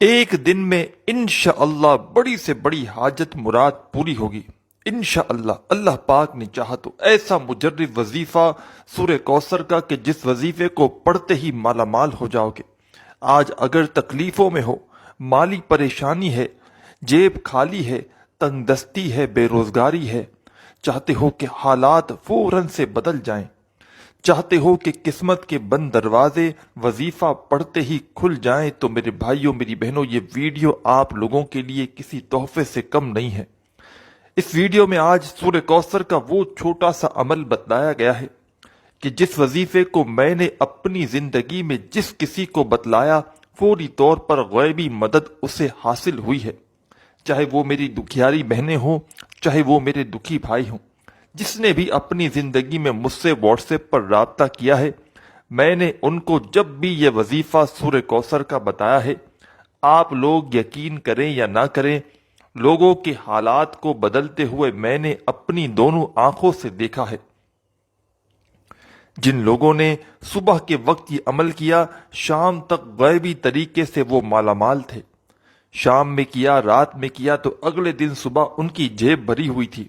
ایک دن میں انشاءاللہ بڑی سے بڑی حاجت مراد پوری ہوگی انشاءاللہ۔ اللہ پاک نے چاہا تو ایسا مجرب وظیفہ سورہ کوثر کا کہ جس وظیفے کو پڑھتے ہی مالا مال ہو جاؤ گے۔ آج اگر تکلیفوں میں ہو، مالی پریشانی ہے، جیب خالی ہے، تنگ دستی ہے، بے روزگاری ہے، چاہتے ہو کہ حالات فوراً سے بدل جائیں، چاہتے ہو کہ قسمت کے بند دروازے وظیفہ پڑھتے ہی کھل جائیں، تو میرے بھائیوں میری بہنوں، یہ ویڈیو آپ لوگوں کے لیے کسی تحفے سے کم نہیں ہے۔ اس ویڈیو میں آج سورہ کوثر کا وہ چھوٹا سا عمل بتلایا گیا ہے کہ جس وظیفے کو میں نے اپنی زندگی میں جس کسی کو بتلایا، فوری طور پر غیبی مدد اسے حاصل ہوئی ہے، چاہے وہ میری دکھیاری بہنیں ہوں، چاہے وہ میرے دکھی بھائی ہوں۔ جس نے بھی اپنی زندگی میں مجھ سے واٹس ایپ پر رابطہ کیا ہے، میں نے ان کو جب بھی یہ وظیفہ سورہ کوثر کا بتایا ہے، آپ لوگ یقین کریں یا نہ کریں، لوگوں کے حالات کو بدلتے ہوئے میں نے اپنی دونوں آنکھوں سے دیکھا ہے۔ جن لوگوں نے صبح کے وقت یہ عمل کیا، شام تک غیبی طریقے سے وہ مالا مال تھے۔ شام میں کیا، رات میں کیا، تو اگلے دن صبح ان کی جیب بھری ہوئی تھی۔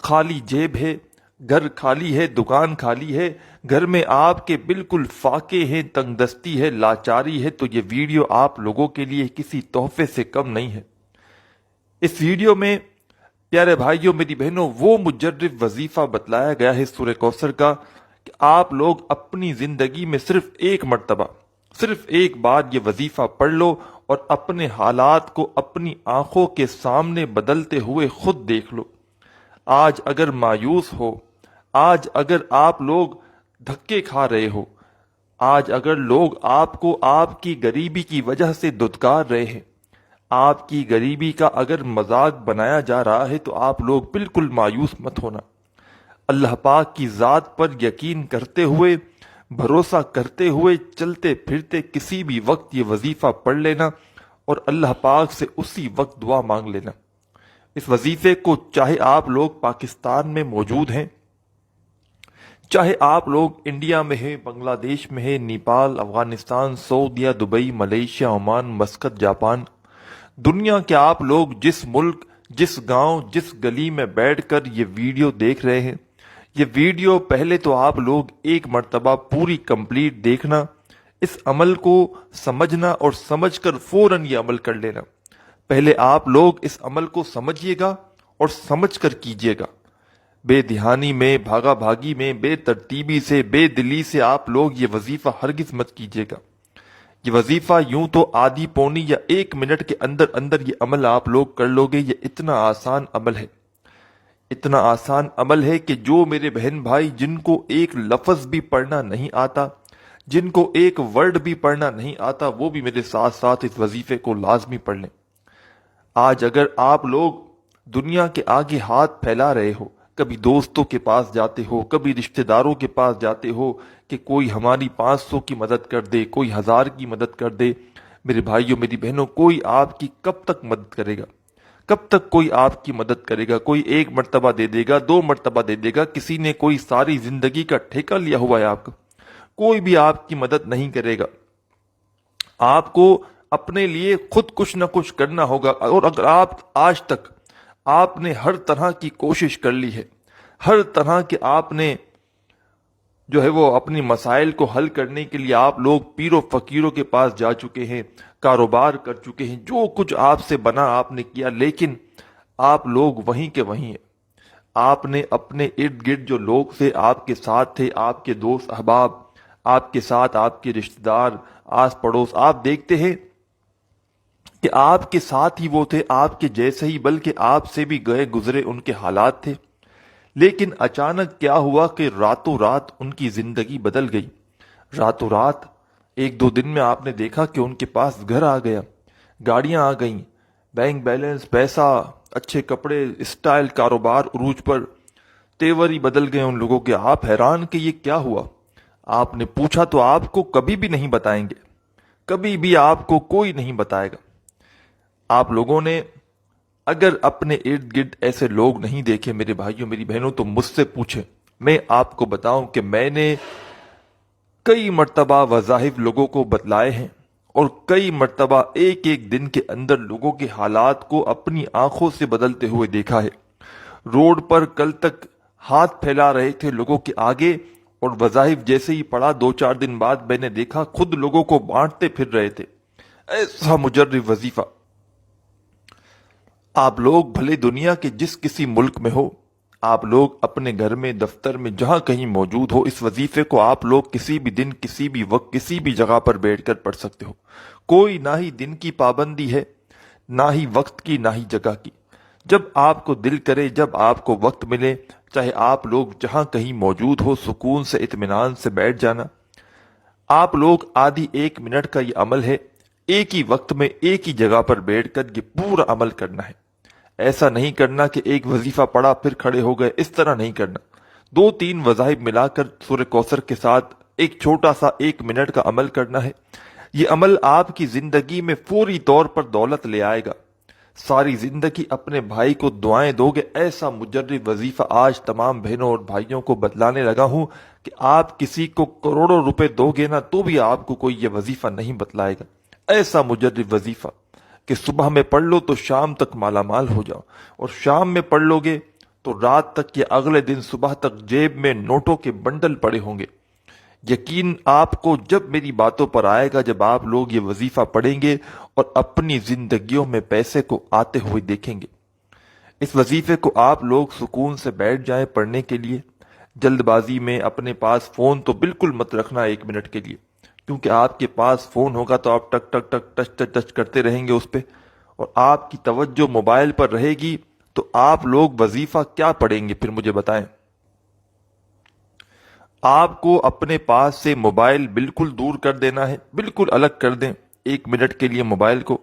خالی جیب ہے، گھر خالی ہے، دکان خالی ہے، گھر میں آپ کے بالکل فاقے ہیں، تنگ دستی ہے، لاچاری ہے۔ تو یہ ویڈیو آپ لوگوں کے لیے کسی تحفے سے کم نہیں ہے۔ اس ویڈیو میں پیارے بھائیوں میری بہنوں، وہ مجرب وظیفہ بتلایا گیا ہے سورہ کوثر کا کہ آپ لوگ اپنی زندگی میں صرف ایک مرتبہ، صرف ایک بار یہ وظیفہ پڑھ لو اور اپنے حالات کو اپنی آنکھوں کے سامنے بدلتے ہوئے خود دیکھ لو۔ آج اگر مایوس ہو، آج اگر آپ لوگ دھکے کھا رہے ہو، آج اگر لوگ آپ کو آپ کی غریبی کی وجہ سے دھتکار رہے ہیں، آپ کی غریبی کا اگر مذاق بنایا جا رہا ہے، تو آپ لوگ بالکل مایوس مت ہونا۔ اللہ پاک کی ذات پر یقین کرتے ہوئے، بھروسہ کرتے ہوئے، چلتے پھرتے کسی بھی وقت یہ وظیفہ پڑھ لینا اور اللہ پاک سے اسی وقت دعا مانگ لینا۔ اس وظیفے کو چاہے آپ لوگ پاکستان میں موجود ہیں، چاہے آپ لوگ انڈیا میں ہیں، بنگلہ دیش میں ہیں، نیپال، افغانستان، سعودیہ، Dubai, Malaysia, Oman, Muscat, Japan, دنیا کے آپ لوگ جس ملک، جس گاؤں، جس گلی میں بیٹھ کر یہ ویڈیو دیکھ رہے ہیں، یہ ویڈیو پہلے تو آپ لوگ ایک مرتبہ پوری کمپلیٹ دیکھنا، اس عمل کو سمجھنا اور سمجھ کر فوراً یہ عمل کر لینا۔ پہلے آپ لوگ اس عمل کو سمجھیے گا اور سمجھ کر کیجیے گا۔ بے دھیانی میں، بھاگا بھاگی میں، بے ترتیبی سے، بے دلی سے آپ لوگ یہ وظیفہ ہرگز مت کیجیے گا۔ یہ وظیفہ یوں تو آدھی پونی یا ایک منٹ کے اندر اندر یہ عمل آپ لوگ کر لو گے۔ یہ اتنا آسان عمل ہے، اتنا آسان عمل ہے کہ جو میرے بہن بھائی جن کو ایک لفظ بھی پڑھنا نہیں آتا، جن کو ایک ورڈ بھی پڑھنا نہیں آتا، وہ بھی میرے ساتھ ساتھ اس وظیفے کو لازمی پڑھ لیں۔ آج اگر آپ لوگ دنیا کے آگے ہاتھ پھیلا رہے ہو، کبھی دوستوں کے پاس جاتے ہو، کبھی رشتہ داروں کے پاس جاتے ہو کہ کوئی ہماری 500 کی مدد کر دے، کوئی 1000 کی مدد کر دے، میرے بھائیوں میری بہنوں، کوئی آپ کی کب تک مدد کرے گا؟ کب تک کوئی آپ کی مدد کرے گا؟ کوئی ایک مرتبہ دے دے گا، 2 مرتبہ دے دے گا، کسی نے کوئی ساری زندگی کا ٹھیکہ لیا ہوا ہے آپ کا؟ کوئی بھی آپ کی مدد نہیں کرے گا۔ آپ کو اپنے لیے خود کچھ نہ کچھ کرنا ہوگا۔ اور اگر آپ آج تک آپ نے ہر طرح کی کوشش کر لی ہے، ہر طرح کے آپ نے جو ہے وہ اپنی مسائل کو حل کرنے کے لیے آپ لوگ پیروں فقیروں کے پاس جا چکے ہیں، کاروبار کر چکے ہیں، جو کچھ آپ سے بنا آپ نے کیا، لیکن آپ لوگ وہیں کے وہیں ہیں۔ آپ نے اپنے ارد گرد جو لوگ تھے، آپ کے ساتھ تھے، آپ کے دوست احباب، آپ کے ساتھ آپ کے رشتہ دار، آس پڑوس، آپ دیکھتے ہیں کہ آپ کے ساتھ ہی وہ تھے، آپ کے جیسے ہی، بلکہ آپ سے بھی گئے گزرے ان کے حالات تھے، لیکن اچانک کیا ہوا کہ راتوں رات ان کی زندگی بدل گئی۔ راتوں رات 1-2 دن میں آپ نے دیکھا کہ ان کے پاس گھر آ گیا، گاڑیاں آ گئیں، بینک بیلنس، پیسہ، اچھے کپڑے، اسٹائل، کاروبار عروج پر، تیور ہی بدل گئے ان لوگوں کے۔ آپ حیران کہ یہ کیا ہوا؟ آپ نے پوچھا تو آپ کو کبھی بھی نہیں بتائیں گے، کبھی بھی آپ کو کوئی نہیں بتائے گا۔ آپ لوگوں نے اگر اپنے ارد گرد ایسے لوگ نہیں دیکھے میرے بھائیوں میری بہنوں، تو مجھ سے پوچھیں، میں آپ کو بتاؤں کہ میں نے کئی مرتبہ وظائف لوگوں کو بتلائے ہیں اور کئی مرتبہ ایک ایک دن کے اندر لوگوں کے حالات کو اپنی آنکھوں سے بدلتے ہوئے دیکھا ہے۔ روڈ پر کل تک ہاتھ پھیلا رہے تھے لوگوں کے آگے، اور وظائف جیسے ہی پڑا 2-4 دن بعد میں نے دیکھا خود لوگوں کو بانٹتے پھر رہے تھے۔ ایسا مجرب وظیفہ! آپ لوگ بھلے دنیا کے جس کسی ملک میں ہو، آپ لوگ اپنے گھر میں، دفتر میں، جہاں کہیں موجود ہو، اس وظیفے کو آپ لوگ کسی بھی دن، کسی بھی وقت، کسی بھی جگہ پر بیٹھ کر پڑھ سکتے ہو۔ کوئی نہ ہی دن کی پابندی ہے، نہ ہی وقت کی، نہ ہی جگہ کی۔ جب آپ کو دل کرے، جب آپ کو وقت ملے، چاہے آپ لوگ جہاں کہیں موجود ہو، سکون سے، اطمینان سے بیٹھ جانا۔ آپ لوگ آدھی 1 منٹ کا یہ عمل ہے، ایک ہی وقت میں ایک ہی جگہ پر بیٹھ کر یہ پورا عمل کرنا ہے۔ ایسا نہیں کرنا کہ ایک وظیفہ پڑھا پھر کھڑے ہو گئے، اس طرح نہیں کرنا۔ 2-3 وظائف ملا کر سورہ کوثر کے ساتھ ایک چھوٹا سا 1 منٹ کا عمل کرنا ہے۔ یہ عمل آپ کی زندگی میں فوری طور پر دولت لے آئے گا۔ ساری زندگی اپنے بھائی کو دعائیں دو گے۔ ایسا مجرب وظیفہ آج تمام بہنوں اور بھائیوں کو بتلانے لگا ہوں کہ آپ کسی کو کروڑوں روپے دو گے نا تو بھی آپ کو کوئی یہ وظیفہ نہیں بتلائے گا۔ ایسا مجرب وظیفہ کہ صبح میں پڑھ لو تو شام تک مالا مال ہو جاؤ، اور شام میں پڑھ لو گے تو رات تک یا اگلے دن صبح تک جیب میں نوٹوں کے بنڈل پڑے ہوں گے۔ یقین آپ کو جب میری باتوں پر آئے گا جب آپ لوگ یہ وظیفہ پڑھیں گے اور اپنی زندگیوں میں پیسے کو آتے ہوئے دیکھیں گے۔ اس وظیفے کو آپ لوگ سکون سے بیٹھ جائیں پڑھنے کے لیے۔ جلد بازی میں اپنے پاس فون تو بالکل مت رکھنا 1 منٹ کے لیے، کیونکہ آپ کے پاس فون ہوگا تو آپ ٹک ٹک ٹک ٹچ ٹچ ٹچ کرتے رہیں گے اس پہ، اور آپ کی توجہ موبائل پر رہے گی تو آپ لوگ وظیفہ کیا پڑھیں گے پھر مجھے بتائیں۔ آپ کو اپنے پاس سے موبائل بالکل دور کر دینا ہے، بالکل الگ کر دیں 1 منٹ کے لیے موبائل کو۔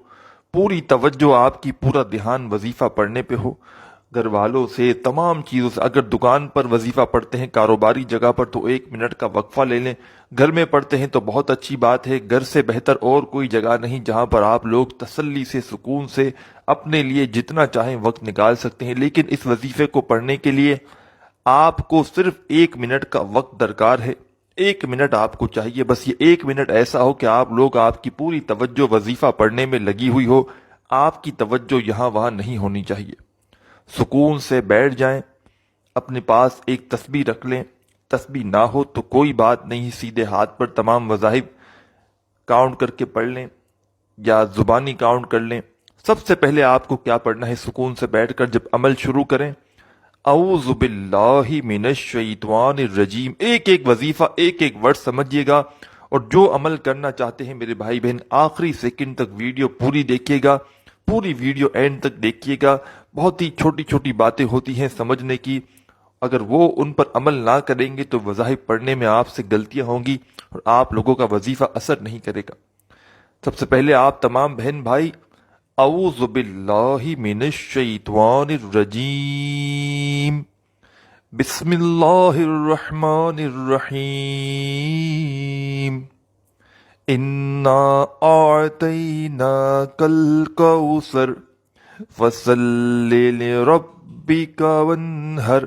پوری توجہ آپ کی، پورا دھیان وظیفہ پڑھنے پہ ہو۔ گھر والوں سے، تمام چیزوں سے، اگر دکان پر وظیفہ پڑھتے ہیں، کاروباری جگہ پر، تو 1 منٹ کا وقفہ لے لیں۔ گھر میں پڑھتے ہیں تو بہت اچھی بات ہے، گھر سے بہتر اور کوئی جگہ نہیں جہاں پر آپ لوگ تسلی سے، سکون سے اپنے لیے جتنا چاہیں وقت نکال سکتے ہیں۔ لیکن اس وظیفے کو پڑھنے کے لیے آپ کو صرف 1 منٹ کا وقت درکار ہے۔ 1 منٹ آپ کو چاہیے، بس یہ 1 منٹ ایسا ہو کہ آپ لوگ، آپ کی پوری توجہ وظیفہ پڑھنے میں لگی ہوئی ہو، آپ کی توجہ یہاں وہاں نہیں ہونی چاہیے۔ سکون سے بیٹھ جائیں، اپنے پاس ایک تسبیح رکھ لیں۔ تسبیح نہ ہو تو کوئی بات نہیں، سیدھے ہاتھ پر تمام وظائف کاؤنٹ کر کے پڑھ لیں یا زبانی کاؤنٹ کر لیں۔ سب سے پہلے آپ کو کیا پڑھنا ہے سکون سے بیٹھ کر جب عمل شروع کریں؟ اعوذ باللہ من الشیطان الرجیم۔ ایک ایک وظیفہ، ایک ایک ورڈ سمجھیے گا، اور جو عمل کرنا چاہتے ہیں میرے بھائی بہن آخری سیکنڈ تک ویڈیو پوری دیکھیے گا، پوری ویڈیو اینڈ تک دیکھیے گا۔ بہت ہی چھوٹی چھوٹی باتیں ہوتی ہیں سمجھنے کی، اگر وہ ان پر عمل نہ کریں گے تو وظائف پڑھنے میں آپ سے غلطیاں ہوں گی اور آپ لوگوں کا وظیفہ اثر نہیں کرے گا۔ سب سے پہلے آپ تمام بہن بھائی اعوذ باللہ من الشیطان الرجیم، بسم اللہ الرحمن الرحیم، انا اعطیناک الکوثر فصل لربک وانہر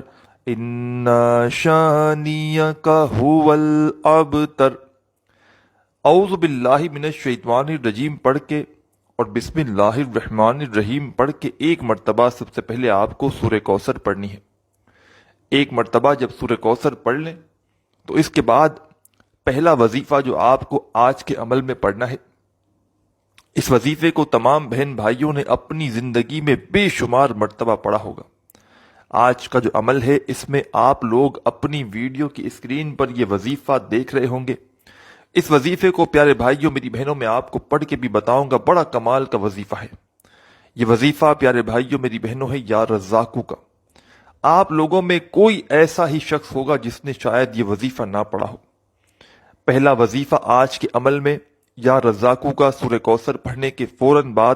ان شانیک هو الابتر۔ اعوذ باللہ من الشیطان الرجیم پڑھ کے اور بسم اللہ الرحمن الرحیم پڑھ کے 1 مرتبہ سب سے پہلے آپ کو سورہ کوثر پڑھنی ہے۔ 1 مرتبہ جب سورہ کوثر پڑھ لیں تو اس کے بعد پہلا وظیفہ جو آپ کو آج کے عمل میں پڑھنا ہے، اس وظیفے کو تمام بہن بھائیوں نے اپنی زندگی میں بے شمار مرتبہ پڑھا ہوگا۔ آج کا جو عمل ہے اس میں آپ لوگ اپنی ویڈیو کی اسکرین پر یہ وظیفہ دیکھ رہے ہوں گے۔ اس وظیفے کو پیارے بھائیوں میری بہنوں میں آپ کو پڑھ کے بھی بتاؤں گا، بڑا کمال کا وظیفہ ہے یہ وظیفہ پیارے بھائیوں میری بہنوں ہے یا رزاقوں کا۔ آپ لوگوں میں کوئی ایسا ہی شخص ہوگا جس نے شاید یہ وظیفہ نہ پڑھا ہو۔ پہلا وظیفہ آج کے عمل میں یا رزاقوں کا، سورہ کوثر پڑھنے کے فوراً بعد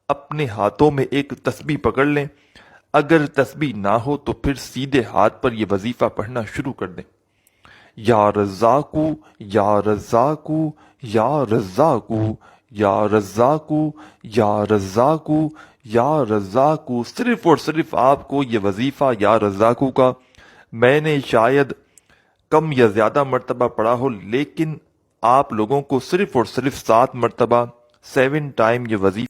اپنے ہاتھوں میں ایک تسبیح پکڑ لیں۔ اگر تسبیح نہ ہو تو پھر سیدھے ہاتھ پر یہ وظیفہ پڑھنا شروع کر دیں۔ یا رزاقو، یا رزاقو، یا رزاقو، یا رزاقو، یا رزاقو، یا رزاقو۔ صرف اور صرف آپ کو یہ وظیفہ یا رزاقو کا میں نے شاید کم یا زیادہ مرتبہ پڑھا ہو، لیکن آپ لوگوں کو صرف اور صرف 7 مرتبہ 7 ٹائم یہ وظیفہ